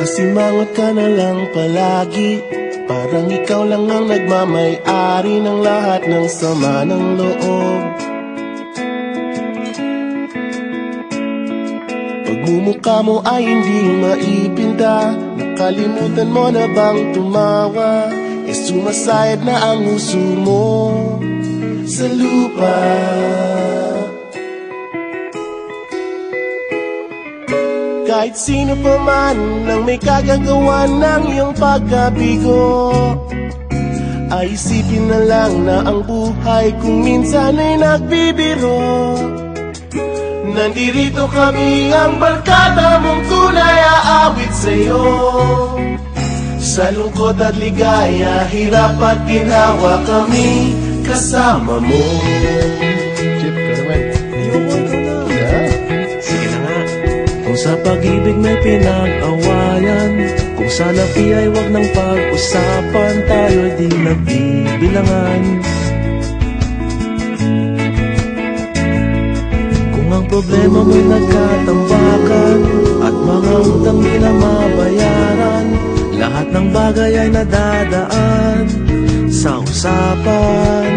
Nakasimangot ka na lang palagi, parang ikaw lang ang nagmamay-ari ng lahat ng sama ng loob. Pagmumukha mo ay hindi maipinta, nakalimutan mo na bang tumawa? Sumasayad na ang uso mo sa lupa. Kahit sino pa man ang may kagagawa ng iyong pagkabigo, ay isipin na lang na ang buhay kung minsan ay nagbibiro. Nandirito kami, ang barkada mong tunay aawit sa'yo. Sa lungkot at ligaya, hirap at ginawa kami kasama mo. Chip, ka naman. Ayoko na. Yeah. Sige na nga. Kung sa pag-ibig may pinag-awayan, kung sa labi ay wag nang pag-usapan, tayo di nagbibilangan. Kung ang problema mo'y nagkatambakan at mga utang di na mabayaran, lahat ng bagay ay nadadaan sa usapan.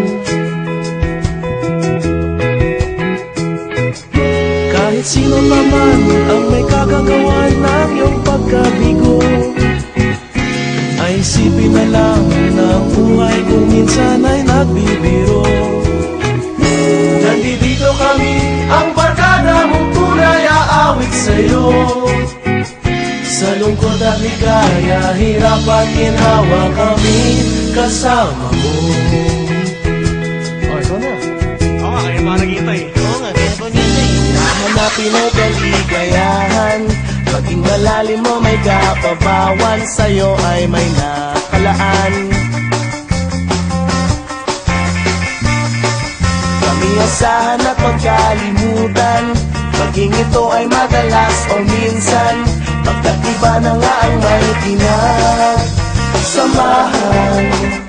Kahit sino pa man ang may kagagawa ng iyong pagkabigo, ay isipin na lang na ang buhay kung minsan ay nagbibiro. Nandito kami, ang barkada mong tunay aawit sa'yo. Sa lungkot at ligaya, hirap at ginawa kami kasama mo. Oh, ikaw na. Oo nga, kaya parang kita eh. Oo nga, kaya pa nito eh. Hanapin ay kaligayahan, paging malalim mo may kapabawan, sa'yo ay may nakalaan. Kami asahan at magkalimutan, maging ito ay madalas o minsan, pagkatiba na nga ang may pinagsamahan.